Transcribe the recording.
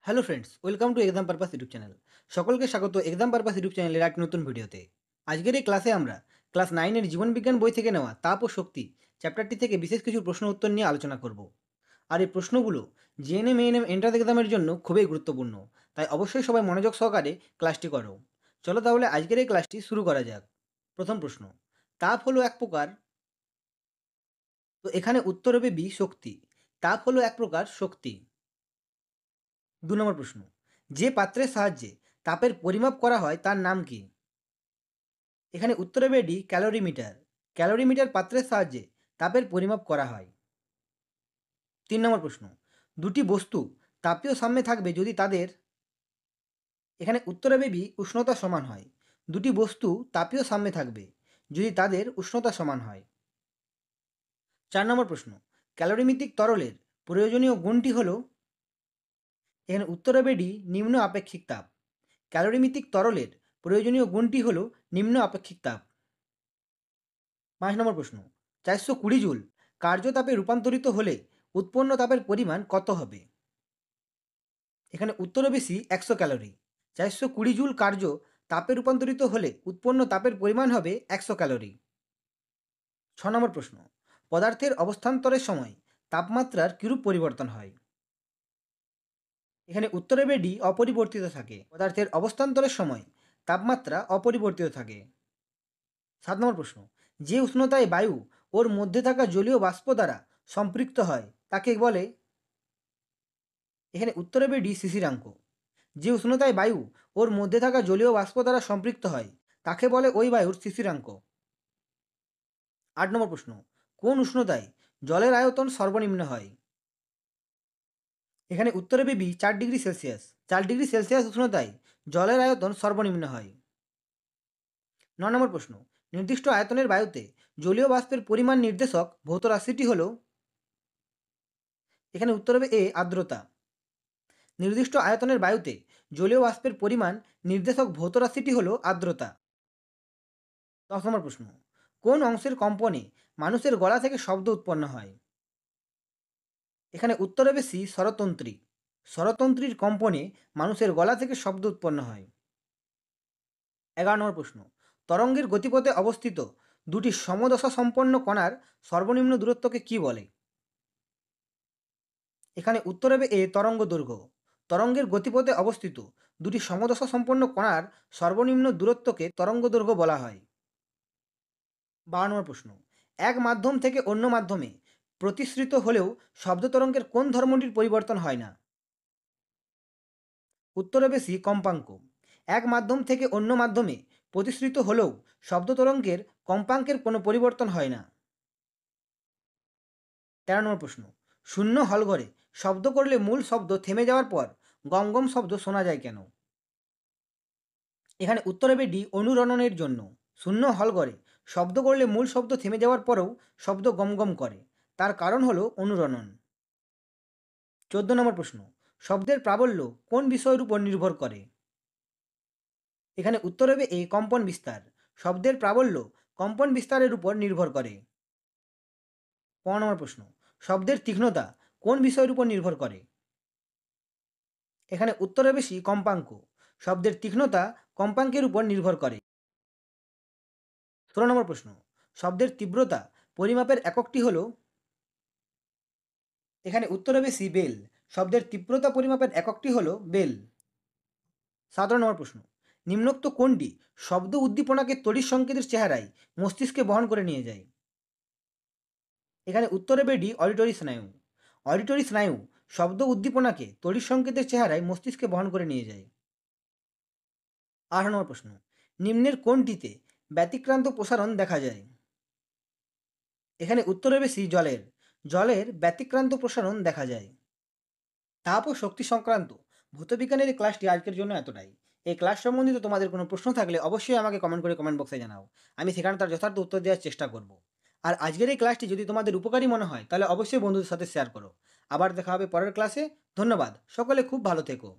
Hello friends, welcome to exam purpose YouTube channel. সকলকে স্বাগত exam purpose YouTube চ্যানেলের এক নতুন ভিডিওতে। আজকের এই ক্লাসে আমরা ক্লাস 9-এর জীবনবিজ্ঞান বই থেকে নেওয়া তাপ ও শক্তি চ্যাপ্টারটি থেকে বিশেষ কিছু প্রশ্ন উত্তর নিয়ে আলোচনা করব। আর এই প্রশ্নগুলো জিএনএম এএনএম এন্ট্রান্স এক্সামের জন্য খুবই গুরুত্বপূর্ণ, তাই অবশ্যই সবাই মনোযোগ সহকারে ক্লাসটি করো। চলো তাহলে আজকের এই ক্লাসটি শুরু করা যাক। প্রথম প্রশ্ন, তাপ হলো এক প্রকার, তো এখানে উত্তর হবে বি, শক্তি। তাপ হলো এক প্রকার শক্তি। 2 নম্বর প্রশ্ন, যে পাত্রের সাহায্যে তাপের পরিমাপ করা হয় তার নাম কি? এখানে উত্তর হবে ডি, ক্যালোরিমিটার। ক্যালোরিমিটার পাত্রের সাহায্যে তাপের পরিমাপ করা হয়। 3 নম্বর প্রশ্ন, দুটি বস্তু তাপীয় সাম্যে থাকবে যদি তাদের, এখানে উত্তর হবে বি, উষ্ণতা সমান হয়। দুটি বস্তু তাপীয় সাম্যে থাকবে যদি তাদের উষ্ণতা সমান হয়। 4 নম্বর প্রশ্ন, ক্যালোরিমিতিক তরলের প্রয়োজনীয় গুণটি হল, এখানে উত্তর হবে ডি, নিম্ন আপেক্ষিক তাপ। ক্যালোরিমিতিক তরলের প্রয়োজনীয় গুণটি হল নিম্ন আপেক্ষিক তাপ। 5 নম্বর প্রশ্ন, 420 জুল কার্যতাপে রূপান্তরিত হলে উৎপন্ন তাপের পরিমাণ কত হবে? এখানে উত্তর হবে সি, 100 ক্যালোরি। 420 জুল কার্য তাপে রূপান্তরিত হলে উৎপন্ন তাপের পরিমাণ হবে 100 ক্যালোরি। 6 নম্বর প্রশ্ন, পদার্থের অবস্থান্তরের সময় তাপমাত্রার কিরূপ পরিবর্তন হয়? এখানে উত্তর হবে ডি, অপরিবর্তিত থাকে। পদার্থের অবস্থান্তরের সময় তাপমাত্রা অপরিবর্তিত থাকে। 7 নম্বর প্রশ্ন, যে উষ্ণতায় বায়ু ওর মধ্যে থাকা জলীয় বাষ্প দ্বারা সম্পৃক্ত হয় তাকে বলে, এখানে উত্তর হবে ডি, শিশিরাঙ্ক। যে উষ্ণতায় বায়ু ওর মধ্যে থাকা জলীয় বাষ্প দ্বারা সম্পৃক্ত হয় তাকে বলে ওই বায়ুর শিশিরাঙ্ক। 8 নম্বর প্রশ্ন, কোন উষ্ণতায় জলের আয়তন সর্বনিম্ন হয়? এখানে উত্তর হবে B, 4 degree Celsius. 4 degree Celsius উষ্ণতায় জলের আয়তন সর্বনিম্ন হয়। 9 নম্বর প্রশ্ন, নির্দিষ্ট আয়তনের বায়ুতে জলীয় বাষ্পের পরিমাণ নির্দেশক ভৌত রাশিটি হল, এখানে উত্তর হবে এ, আর্দ্রতা। নির্দিষ্ট আয়তনের বায়ুতে জলীয় বাষ্পের পরিমাণ নির্দেশক ভৌত রাশিটি হল আর্দ্রতা। 10 নম্বর প্রশ্ন, কোন অংশের কম্পনে মানুষের গলা থেকে শব্দ উৎপন্ন হয়? এখানে উত্তর হবে সি, স্বরতন্ত্রী। স্বরতন্ত্রীর কম্পনে মানুষের গলা থেকে শব্দ উৎপন্ন হয়। 11 নম্বর প্রশ্ন, তরঙ্গের গতিপথে অবস্থিত দুটি সমদশা সম্পন্ন কণার সর্বনিম্ন দূরত্বকে কি বলে? এখানে উত্তর হবে এ, তরঙ্গ দৈর্ঘ্য। তরঙ্গের গতিপথে অবস্থিত দুটি সমদশা সম্পন্ন কণার সর্বনিম্ন দূরত্বকে তরঙ্গ দৈর্ঘ্য বলা হয়। 12 নম্বর প্রশ্ন, এক মাধ্যম থেকে অন্য মাধ্যমে প্রতিসৃত হলেও শব্দ তরঙ্গের কোন ধর্মটির পরিবর্তন হয় না? উত্তর হবে সি, কম্পাঙ্ক। এক মাধ্যম থেকে অন্য মাধ্যমে প্রতিসৃত হলেও শব্দ তরঙ্গের কম্পাঙ্কের কোনো পরিবর্তন হয় না। 13 নম্বর প্রশ্ন, শূন্য হলঘরে শব্দ করলে মূল শব্দ থেমে যাওয়ার পর গম গম শব্দ শোনা যায় কেন? এখানে উত্তর হবে ডি, অনুরণনের জন্য। শূন্য হলঘরে শব্দ করলে মূল শব্দ থেমে যাওয়ার পরেও শব্দ গম গম করে, তার কারণ হলো অনুরণন। 14 নম্বর প্রশ্ন, শব্দের প্রাবল্য কোন বিষয়ের উপর নির্ভর করে? এখানে উত্তর হবে এ, কম্পন বিস্তার। শব্দের প্রাবল্য কম্পন বিস্তারের উপর নির্ভর করে। 15 নম্বর প্রশ্ন, শব্দের তীক্ষ্ণতা কোন বিষয়ের উপর নির্ভর করে? এখানে উত্তর হবে সি, কম্পাঙ্ক। শব্দের তীক্ষ্ণতা কম্পাঙ্কের উপর নির্ভর করে। 16 নম্বর প্রশ্ন, শব্দের তীব্রতা পরিমাপের এককটি হল, এখানে উত্তর হবে সি, বেল। শব্দের তীব্রতা পরিমাপের এককটি হল বেল। 17 নম্বর প্রশ্ন, নিম্নোক্ত কোনটি শব্দ উদ্দীপনাকে তড়িৎ সংকেতের চেহারায় মস্তিষ্কে বহন করে নিয়ে যায়? এখানে উত্তর হবে ডি, অডিটরি স্নায়ু। অডিটরি স্নায়ু শব্দ উদ্দীপনাকে তড়িৎ সংকেতের চেহারায় মস্তিষ্কে বহন করে নিয়ে যায়। 18 নম্বর প্রশ্ন, নিম্নের কোনটিতে ব্যতিক্রান্ত প্রসারণ দেখা যায়? এখানে উত্তর হবে সি, জলের। জলের ব্যতিক্রান্ত প্রসারণ দেখা যায়। তাপ ও শক্তি সংক্রান্ত ভৌতবিজ্ঞানের এই ক্লাসটি আজকের জন্য এতটাই। এই ক্লাস সম্বন্ধিত তোমাদের কোনো প্রশ্ন থাকলে অবশ্যই আমাকে কমেন্ট করে কমেন্ট বক্সে জানাও। আমি সেখানে তার যথার্থ উত্তর দেওয়ার চেষ্টা করব। আর আজকের এই ক্লাসটি যদি তোমাদের উপকারী মনে হয় তাহলে অবশ্যই বন্ধুদের সাথে শেয়ার করো। আবার দেখা হবে পরের ক্লাসে। ধন্যবাদ, সকলে খুব ভালো থেকো।